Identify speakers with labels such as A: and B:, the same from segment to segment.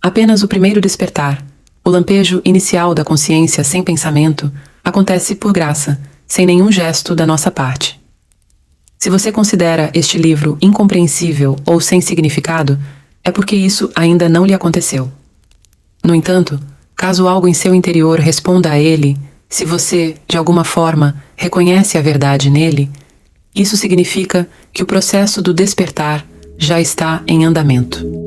A: Apenas o primeiro despertar, o lampejo inicial da consciência sem pensamento, acontece por graça, sem nenhum gesto da nossa parte. Se você considera este livro incompreensível ou sem significado, é porque isso ainda não lhe aconteceu. No entanto, caso algo em seu interior responda a ele, se você, de alguma forma, reconhece a verdade nele, isso significa que o processo do despertar já está em andamento.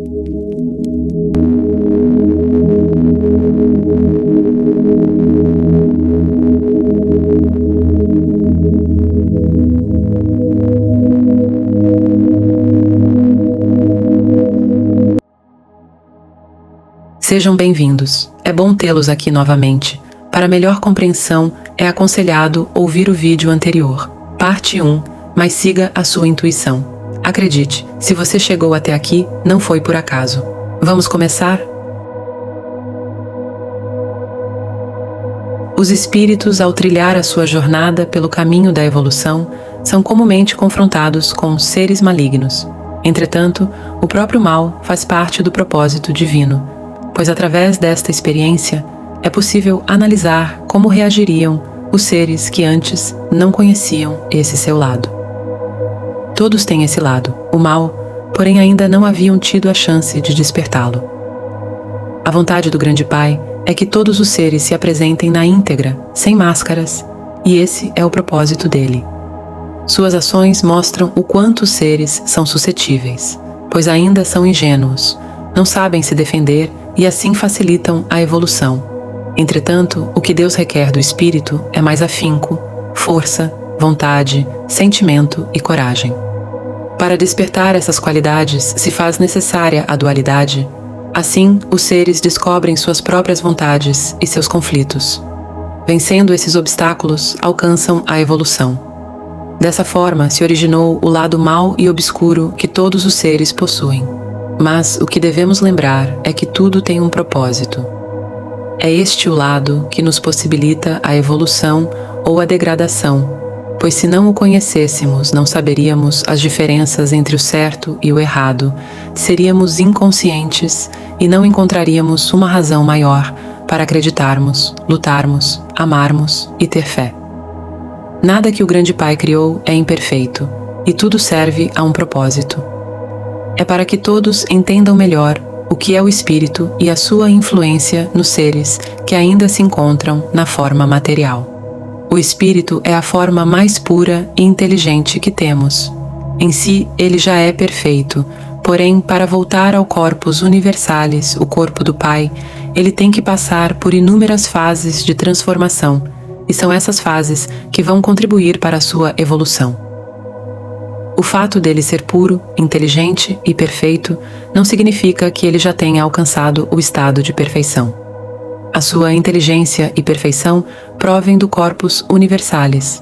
A: Sejam bem-vindos. É bom tê-los aqui novamente. Para melhor compreensão, é aconselhado ouvir o vídeo anterior, parte 1, mas siga a sua intuição. Acredite, se você chegou até aqui, não foi por acaso. Vamos começar? Os espíritos, ao trilhar a sua jornada pelo caminho da evolução, são comumente confrontados com seres malignos. Entretanto, o próprio mal faz parte do propósito divino, pois através desta experiência é possível analisar como reagiriam os seres que antes não conheciam esse seu lado. Todos têm esse lado, o mal, porém ainda não haviam tido a chance de despertá-lo. A vontade do Grande Pai é que todos os seres se apresentem na íntegra, sem máscaras, e esse é o propósito dele. Suas ações mostram o quanto os seres são suscetíveis, pois ainda são ingênuos, não sabem se defender e assim facilitam a evolução. Entretanto, o que Deus requer do espírito é mais afinco, força, vontade, sentimento e coragem. Para despertar essas qualidades se faz necessária a dualidade. Assim, os seres descobrem suas próprias vontades e seus conflitos. Vencendo esses obstáculos, alcançam a evolução. Dessa forma, se originou o lado mau e obscuro que todos os seres possuem. Mas o que devemos lembrar é que tudo tem um propósito. É este o lado que nos possibilita a evolução ou a degradação, pois se não o conhecêssemos, não saberíamos as diferenças entre o certo e o errado, seríamos inconscientes e não encontraríamos uma razão maior para acreditarmos, lutarmos, amarmos e ter fé. Nada que o Grande Pai criou é imperfeito, e tudo serve a um propósito. É para que todos entendam melhor o que é o espírito e a sua influência nos seres que ainda se encontram na forma material. O espírito é a forma mais pura e inteligente que temos. Em si, ele já é perfeito, porém, para voltar ao corpus universalis, o corpo do Pai, ele tem que passar por inúmeras fases de transformação, e são essas fases que vão contribuir para a sua evolução. O fato dele ser puro, inteligente e perfeito não significa que ele já tenha alcançado o estado de perfeição. A sua inteligência e perfeição provêm do corpus universalis.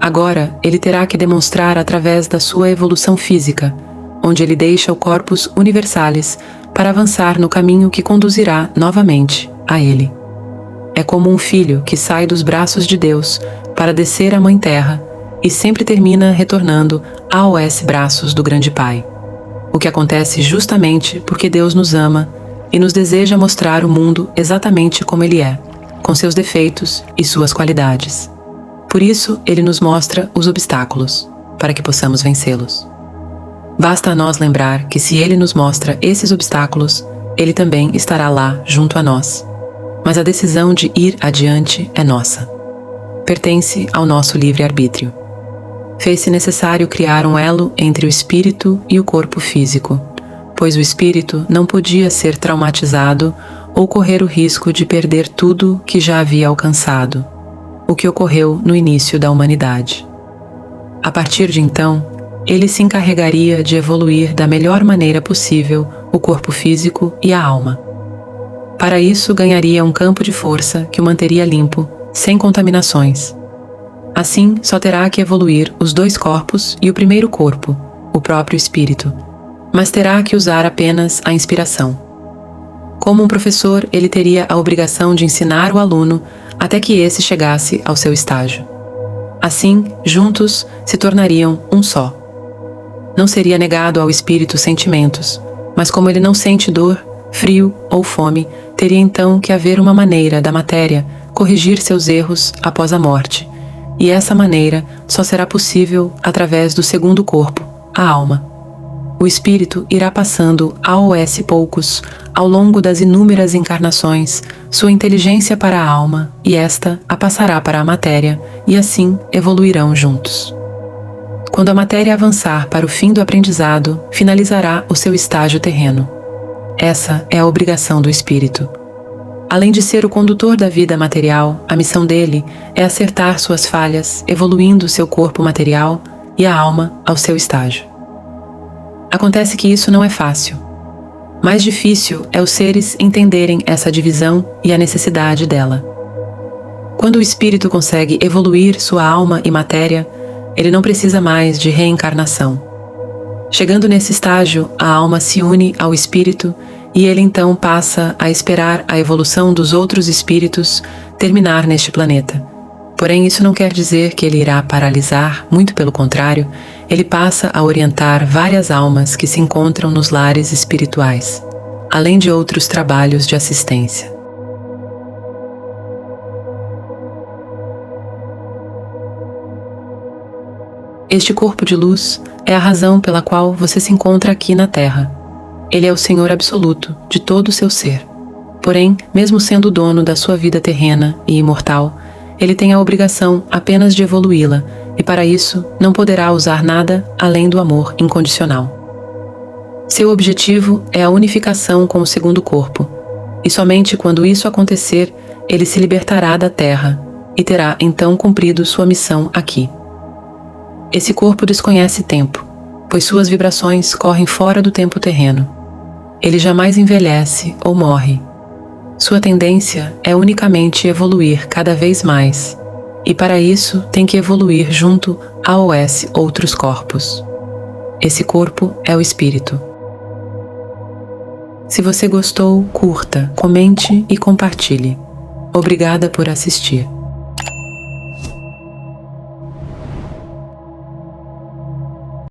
A: Agora, ele terá que demonstrar através da sua evolução física, onde ele deixa o corpus universalis para avançar no caminho que conduzirá novamente a ele. É como um filho que sai dos braços de Deus para descer à Mãe Terra e sempre termina retornando aos braços do Grande Pai. O que acontece justamente porque Deus nos ama e nos deseja mostrar o mundo exatamente como ele é, com seus defeitos e suas qualidades. Por isso, ele nos mostra os obstáculos, para que possamos vencê-los. Basta a nós lembrar que se ele nos mostra esses obstáculos, ele também estará lá junto a nós. Mas a decisão de ir adiante é nossa. Pertence ao nosso livre-arbítrio. Fez-se necessário criar um elo entre o espírito e o corpo físico, pois o espírito não podia ser traumatizado ou correr o risco de perder tudo que já havia alcançado, o que ocorreu no início da humanidade. A partir de então, ele se encarregaria de evoluir da melhor maneira possível o corpo físico e a alma. Para isso, ganharia um campo de força que o manteria limpo, sem contaminações. Assim, só terá que evoluir os dois corpos e o primeiro corpo, o próprio espírito, mas terá que usar apenas a inspiração. Como um professor, ele teria a obrigação de ensinar o aluno até que esse chegasse ao seu estágio. Assim, juntos, se tornariam um só. Não seria negado ao espírito sentimentos, mas como ele não sente dor, frio ou fome, teria então que haver uma maneira da matéria corrigir seus erros após a morte, e essa maneira só será possível através do segundo corpo, a alma. O espírito irá passando aos poucos, ao longo das inúmeras encarnações, sua inteligência para a alma, e esta a passará para a matéria, e assim evoluirão juntos. Quando a matéria avançar para o fim do aprendizado, finalizará o seu estágio terreno. Essa é a obrigação do espírito. Além de ser o condutor da vida material, a missão dele é acertar suas falhas, evoluindo seu corpo material e a alma ao seu estágio. Acontece que isso não é fácil. Mais difícil é os seres entenderem essa divisão e a necessidade dela. Quando o espírito consegue evoluir sua alma e matéria, ele não precisa mais de reencarnação. Chegando nesse estágio, a alma se une ao espírito e ele então passa a esperar a evolução dos outros espíritos terminar neste planeta. Porém, isso não quer dizer que ele irá paralisar, muito pelo contrário, ele passa a orientar várias almas que se encontram nos lares espirituais, além de outros trabalhos de assistência. Este corpo de luz é a razão pela qual você se encontra aqui na Terra. Ele é o Senhor absoluto de todo o seu ser. Porém, mesmo sendo o dono da sua vida terrena e imortal, ele tem a obrigação apenas de evoluí-la, e para isso não poderá usar nada além do amor incondicional. Seu objetivo é a unificação com o segundo corpo, e somente quando isso acontecer, ele se libertará da Terra e terá então cumprido sua missão aqui. Esse corpo desconhece tempo, pois suas vibrações correm fora do tempo terreno. Ele jamais envelhece ou morre. Sua tendência é unicamente evoluir cada vez mais, e para isso tem que evoluir junto aos outros corpos. Esse corpo é o espírito. Se você gostou, curta, comente e compartilhe. Obrigada por assistir.